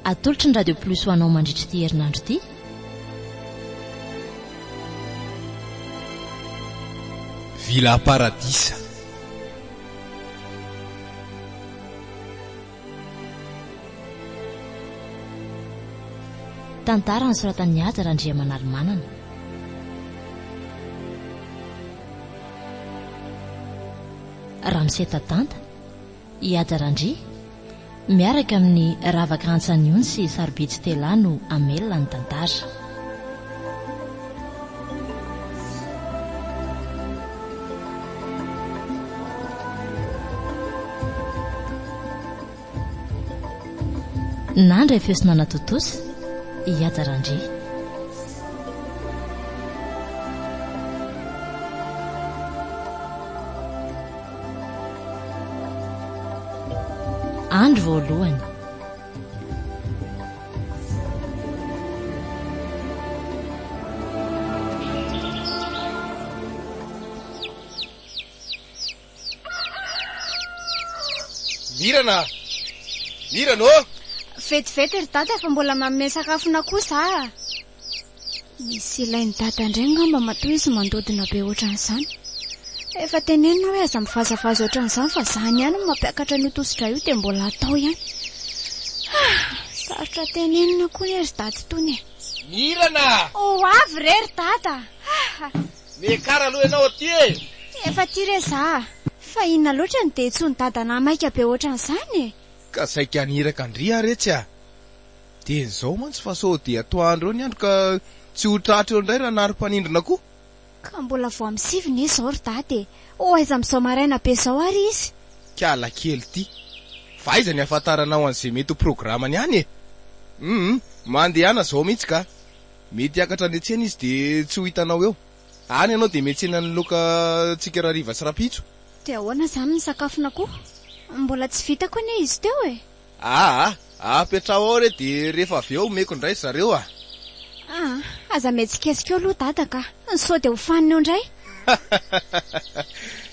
atolotry ny radio plus ho anao mandritry ty herinandro ty. Villa Paradisa. Tantara ny soratan'ny Aja Randriamanarimanana. Ramse Tatanta, i Aja Randria, miaraka amin'ny Ravaka Antsaniony sy Saribitsy Tela no amelona ny tantara. Nandra fiosina Totosy, i Aja Randria. Andro voalohany. Mirana Vetivety ry tata fa mbola manome sakafona kosa. Misy ilainy tata indray ngamba matoa izy mandodina be ohatran'izany. Efa tenenina hoe aza mivazavaza ohatran'izany fa zany ihany no mampiakatra ny tositra io dia mbola atao ihany. Sarotra tenenina koa ery daty tony. Mirana! Avy rery tata. Mekara aloha ianao aty e. Efa ty re za. Fa inona loatra ny detsony dadana maika be ohatran'izany e. Ka saika aniraka andria retsy a. Dia izao mantsy fa sao dia atoandro eo ny andro ka tsy ho tratra eo indray raha naro-panindrina koa. Ka mbola vao amin'ny siviny izao ry daty. Aiza amin'izao maraina be izao ary izy. Kiala kely ty. Fa aiza ny ahafantaranao an'izay mety ho programany ihany e. Mandehana zao mihitsy ka. Mety hiakatra ny etsena izy dia tsy ho hitanao eo. Any ianao dia metsena ny loka tsika rariva sy rapitso. Dia ahoana izany ny sakafona koa? Mbola tsy vitako ne izy teo e. Apetrao ao re dia rehefa avy eo meko indray zareo a. Aza metsikesika eo aloha dada ka. Sao dia ho fanina eo indray.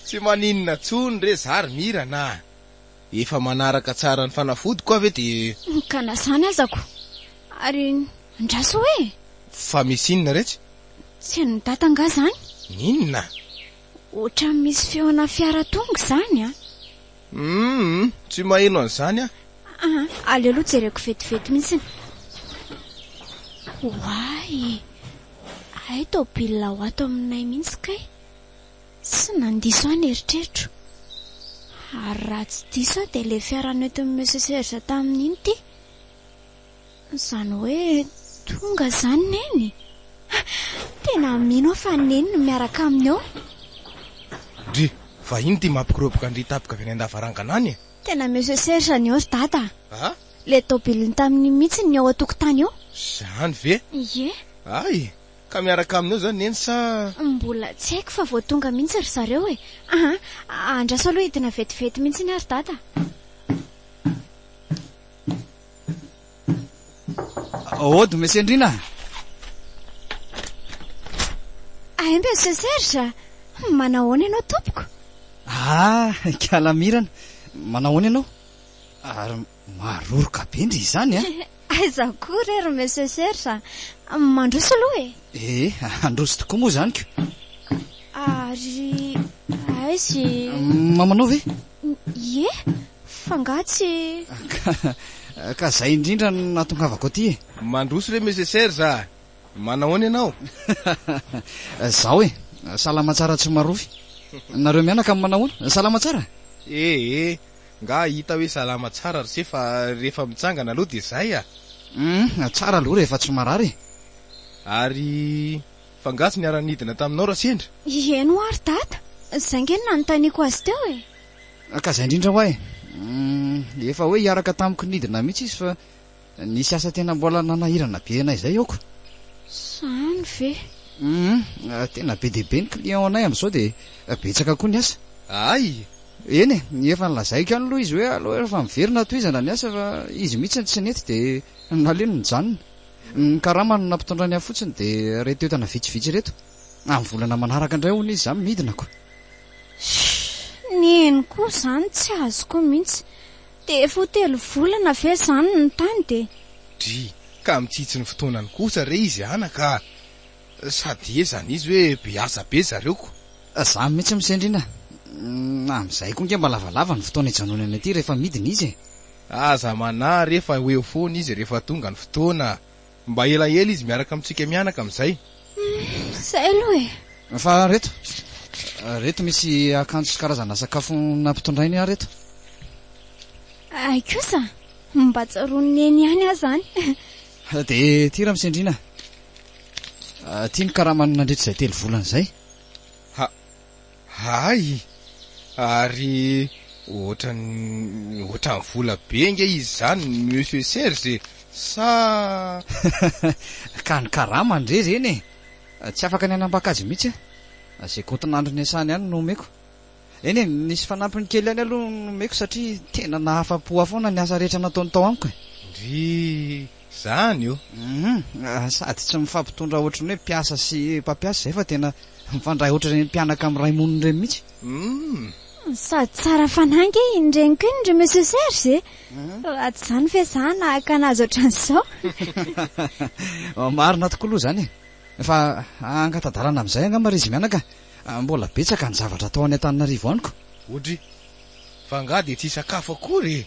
Tsy maninona tsony re zary Mirana. Efa manaraka tsara ny fanafody koa ve dia ka nasana azako. Ary ndraso hoe. Fa misy inona retsy? Tsy ny data nga zany. Inona? Otra misy feona fiara tonga zany a. Tsy maheno an'izany a. Aleo aloha jereko vetivety mihitsy. Wai. Ay tobila ho ato aminay mihitsy kay. Tsy nandiso any eritreritro. Ary raha tsy diso dia ilay fiara nentin'ny Monsieur Serge tamin'iny ty. Izany hoe tonga zany neny. Tena mino fa neny no miaraka aminy eo. Dri, fa iny ty mampikoroboka andry tapika avy any an-davarangana any e. Tena Monsieur Serge ny eo ry dada. Le tobiliny tamin'iny mihitsy ny ao an-tokotany eo. Zany ve? Ie. Ay, ka miaraka aminy eo zany neny sa mbola tsy haiko fa vao tonga mihitsy ry zareo e. Andraso aloha hitina vetivety mihitsy ny ary dada. Ody Monsieur Ndrina. Ay Monsieur Serge, manahoana ianao tompoko? Kiala Mirana, manahoana ianao? Ary maroroka be ndry izany a. Aiza koa rery Monsieur Serge, mandroso aloha e. Androso tokoa moa zany ko. Ary aizy mamanao ve? Ie, fangatsy. Ka zay indrindra natongavako aty e. Mandroso re Monsieur Serge. Manahoana ianao? Zao e, salama tsara tsy marofy. Nareo mianaka amin'ny manahoana? Salama tsara? Nga hita hoe salama tsara ry fa rehefa mitsangana aloha dia izay a. Tsara aloha rehefa tsy marary. Ary fangatsy ny aranidina taminao raha sendra? Eno ary dada, izay nge nanontaniako azy teo e. Ka zay indrindra ho ahy. Efa hoe hiaraka tamiko nidina mihitsy izy fa nisy asa tena mbola nanahirana be anay izay aoko. Zany ve? Tena be dia be ny client anay amin'izao dia betsaka koa ny asa. Ay, eny e, efa nilazaiko ihany aloha izy hoe aloha efa miverina toizana ny asa fa izy mihitsy tsy nety dia naleno ny janona. Ny karama no nampitondra ny afotsiny dia reto entana vitsivitsy reto. Amin'ny volana manaraka indray hono izy izany midina koa. Neny koa zany tsy azoko mihitsy. Dia efa ho 3 volana ve zany ny tany dia dry ka mitsitsy ny fotoanany kosa re izy anaka sady ezany izy hoe be asa be zareoko. Za mihitsy misendrina am'izay koa nge mba lavalava ny fotoana ijanonany aty rehefa midiny izy. Aza manà rehefa eo foana izy rehefa tonga ny fotoana mba elaela izy miaraka amitsika mianaka am'izay. Zay aloha Fa reto misy akanjo sy karazana sakafo nampitondrainy aho reto. Ay kosa mba tsaron'ny eny ihany aho zany. De ty raha misendrina tia ny karamany nandritra izay 3 volana izay. Hay ary ohatrany vola be nge izy zany Monsieur Serge sa ka ny karama ndre reny tsy afaka ny anambakajy mihitsy zay kontinandro ny asany ihany nomeko. Eny nisy fanampiny kely ihany aloha nomeko satria tena nahafa-po foana ny asa rehetra nataony tao amiko. Ndry zany io. Sady tsy mifampitondra ohatrany hoe mpiasa sy mpampiasa zay fa tena mifandray ohatrany mpianaka amin'ny ray moniny reny mihitsy. Sady tsara fanangy indreny koa indry Monsieur Serge. Aty zany fe za nahaka anazy ohatran'izao. Marina tokoa aloha zany fa angatadalana amin'izay angamba izy mianaka mbola betsaka ny zavatra atao any Antananarivo aniko. Odry fa nga de tsy sakafo akory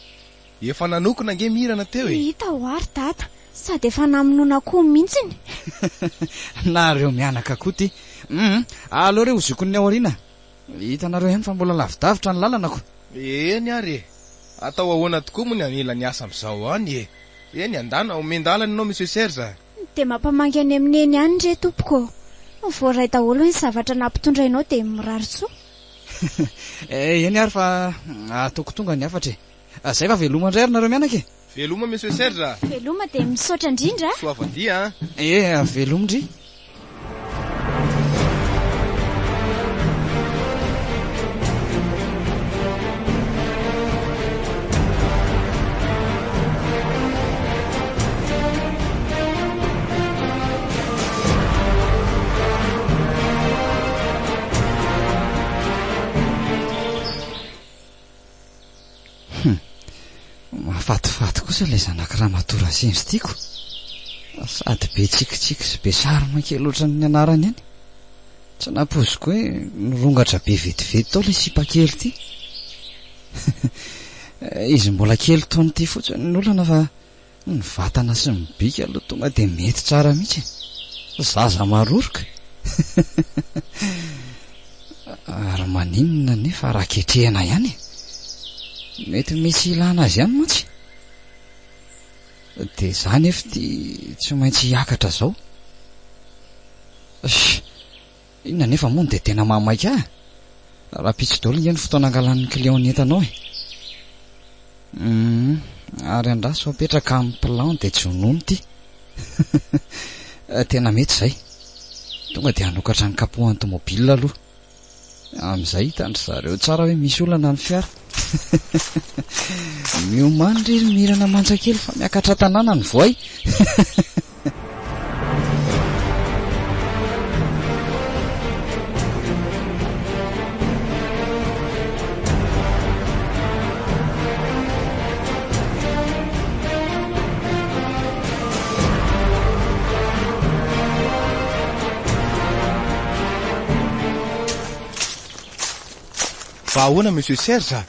efa nanokona nge mirana teo Hita ho ary tata sady efa namonona koa mihitsiny. Nareo mianaka koa ty. Aleo reo zokony ny ao ariana. Hitanareo ihany fa mbola lavidavitra ny lalana ko. Eny ary atao ahoana tokoa moa ny anila ny asa am'izao any eny andana omendalana anao Monsieur Serge. De mampamangy any amin'ny eny ihany re tompoko. Voaray daholo ny zavatra nampitondrainao de mirary soa. Eny ary fa ataoko tonga ny afatra. Zay fa veloma indray ary nareo mianaka e. Veloma Monsieur Serge. Veloma de misaotra indrindra. Soavadia veloma ndry. Mafatifaty kosa ilay zanakiraha matora sendry tiako. Sady be tsikitsiky sy be sarima kely ohatran'ny ny anarany ihany. Tsy napoziko hoe nirongatra be vetivety tao ilay sipa kely ty. Izy mbola kely taony ty fotsiny ny olana fa ny vatana sy ny bika aloha tonga de mety tsara mihitsy. Zaza maroroka. Ary maninona nefa raha ketrehana ihany. Mety misy ilana azy ihany mantsy. De zany efa tsy maintsy hiakatra zao. Inona nefa moa de tena mamaika ah. Raha pitsy daholo nge ny fotoana angalan'ny client entanao Ary andraso apetraka amin'ny plan de tsy honono ty. Tena mety zay. Tonga de hanokatra ny kapohan'ny tomobile aloha. Am'izay hitandry zareo tsara hoe misy olana ny fiara. Miomandry izy mirana manjakely fa miakatra tanàna ny voay. Fa ahoana Monsieur Serge?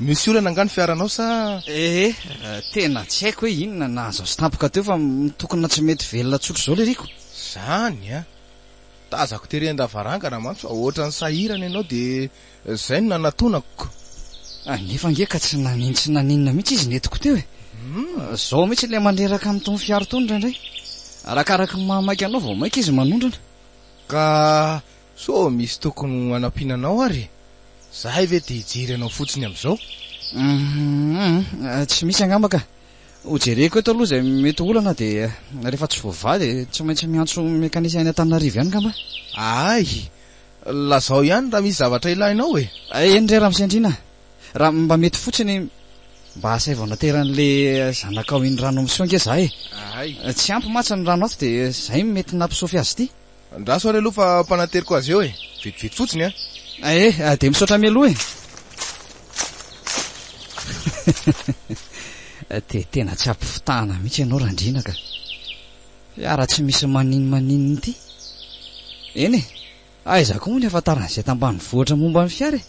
Misy olana angano fiaranao sa? Tena tsy haiko hoe inona nahazo stampoka teo fa tokona tsy mety velona tsotro zao le riko. Zany a. Tazako terendavarangana mantsy ohatrany sahirana ianao de zay no nanatonako. Nefa nge ka tsy naninona mihitsy izy netiko teo e. Zao mihitsy le mandreraka amin'itony fiara tony indraindray. Arakaraka ny mahamaika anao vao maika izy manondrana. Ka so misy tokony anampinanao ary. Zahay ve de hijery anao fotsiny am'izao? Tsy misy angamba ka. Hojereko eto aloha zay mety olana de rehefa tsy voava de tsy maintsy miantso mekanisy any Antananarivo ihany ngamba. Ay, lazao ihany raha misy zavatra ilainao e. Eny ndray raha misendrina. Raha mba mety fotsiny mba asaivana teran'le zanakao iny rano misy nge za e. Ay. Tsy ampy matsa ny rano ato de zay mety nampisofy azy ty. Andraso ary aloha fa mpanateriko azy eo e. Vetivety fotsiny a. De misaotra mialoha e. dia tena tsy ampifitahana mihitsy ianao randriana ka fiara tsy misy maninony ity eny e aiza koa moa ny afantaran'izay tambany vohatra momba ny fiara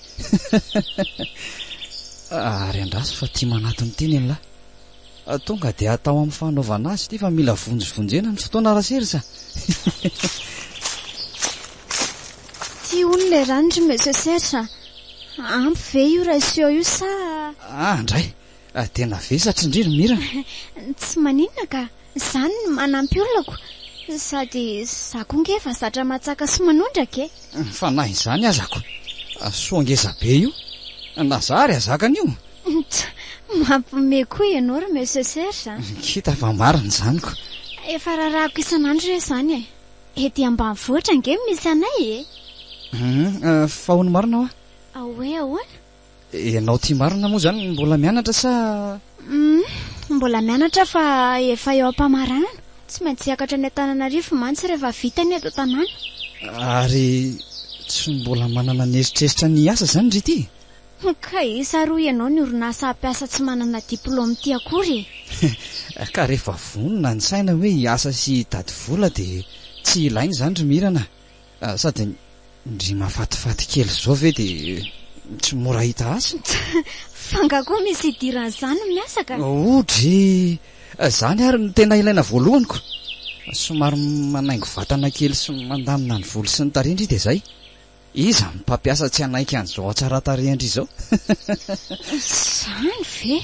ary andraso fa tia manatony teny any lahy tonga dia atao amin'ny fanaovana azy ity fa mila vonjovonjena ny fotoana rasery sa tia ony le ranondry mesesersa ampy ve io rasio io sa indray tena vesatry indrindro mirana tsy maninona ka izany ny manampy olonako sady zakongefa zatra matsaka sy manondraka fa na izany azako soangeza be io na zary azakana io mampime koa ianao ry mesesersa kita fa marina izanyko efa rarahako isan'andro re izany ety ambany vohatra nge misy anay fa hony marina ao hoe ahoana ianao tia marina moa zany mbola mianatra sa mbola mianatra fa efa eo ampamarana tsy maintsy hiakatra ny Antananarivo mantsy rehefa vita ny eto tanàna ary tsy mbola manana ny eritreritra ny asa zany ry ity ka isa roa ianao ny orinasa ampiasa tsy manana diplôma ty akory ka rehefa vonona ny saina hoe hiasa sy dady vola dia tsy ilainy zany ry mirana sady ndry mahafatifaty kely zao ve dia tsy mora hita asa fanga koa misy idiran'izany miasaka odry zany ary no tena ilaina voalohanyko somary manaingo vatana kely sy mandamina ny volo sy ny tarindry dia zay iza mpampiasa tsy anaiky an'izao atsara tarehandry izao zany ve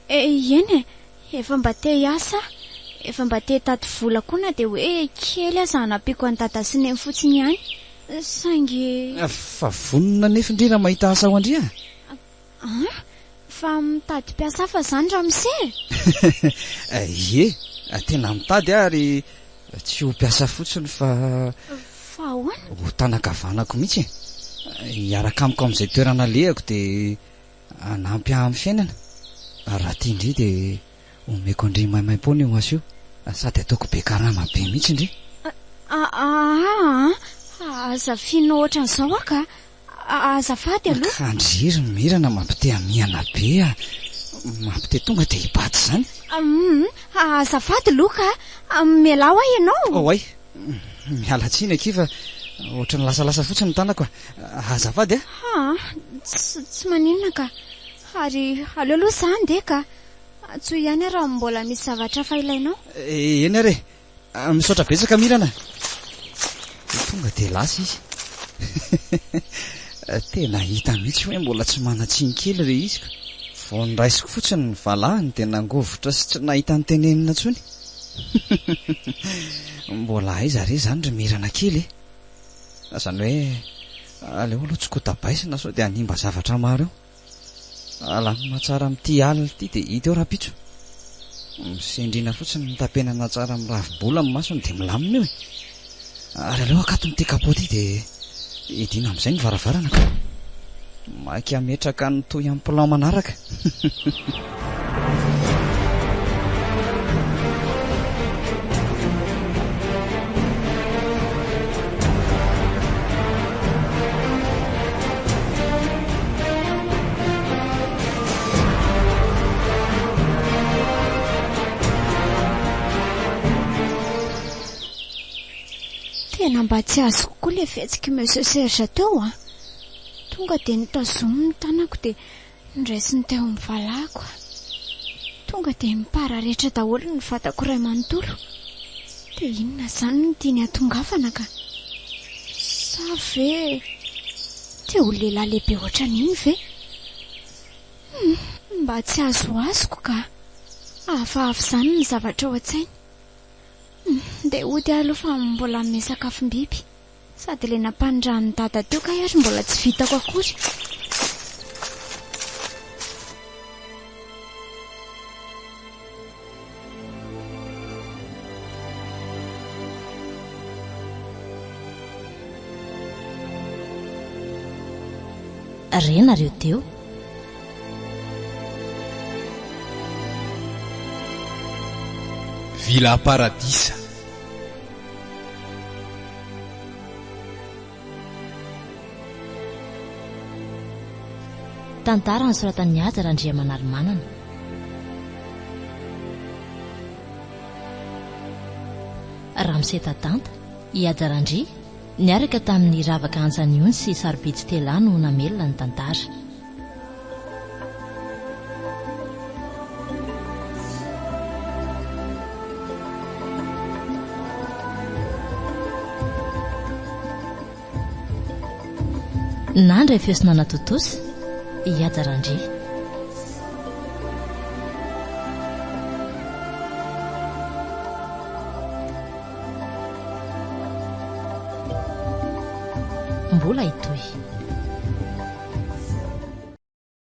eny efa mba te hiasa efa mba te tady vola koa na dia hoe kely aza hanampiko any dada sy neny fotsiny ihany saingy fa vonona nefindrina mahita asa ao andria fa mitady mpiasa fa zany raha mise ie tena mitady ary tsy ho mpiasa fotsiny fa ahoana ho tanakavanako mihitsy hiaraka amiko amin'izay toerana lehako dia anampy amin'ny fiainana raha tia indri dia omeko indri maimaim-pona io aso io sady ataoko be karama be mihitsy indri azafiana ohatran'izao aka azafady aloha kandriry mirana mampite amiana be mampite tonga dia hipaty zany azafady aloha ka mialao ahy ianao ay miala tsiny aky fa ohatra ny lasalasa fotsiny ny tanako azafady tsy maninona ka ary aleo aloha izany de ka tsoy ihany raha mbola misy zavatra fa ilainao eny are misaotra betsaka mirana tonga dia lasa izy tena hita mihitsy hoe mbola tsy manatsiny kely re izy ka vao nyraisiko fotsiny ny valahany dia nangovotra sy tsy nahita ny tenenina ntsony mbola aiza re zany ry mirana kely zany hoe aleo aloha tsy kotabaisina sao dia animba zavatra maro eo alany mahatsara amin'ity alina ity dia hita eo raha-pitso misendrina fotsiny mitapenana tsara amin'ny ravibola amin'ny masony dia milamina eo ary aleo akato n'ity kapoty dia idina amin'izay ny varavarana ka maiky ametraka ny toy amin'ny plan manaraka tena mba tsy azo kokoa le fihetsiky meseserge teo tonga dia nitazomy ny tanako dia ndraisiny teo amin'ny valahako tonga dia mipararehetra daholo ny vatako iray manontolo dia inona zany no tiany atongafana ka sa ve teo lehilahy lehibe ohatran'iny ve mba tsy azo azoko ka hafahafa izany ny zavatra ao an-tsainy dia ody aloha fa mbola ame sakafom-biby sady ilay nampanindran'ny dada teo ka ary mbola tsy vitako akory renareo teo vila paradisa tantara ny soratan'ny azy raha ndria manary manana Ramsetatanta Iadarandry niaraka tamin'ny ravaka anjaniony sy sarobitsy telano namelona ny tantara. Nandray fiosonana totosa Iadarandry. Mbola itoy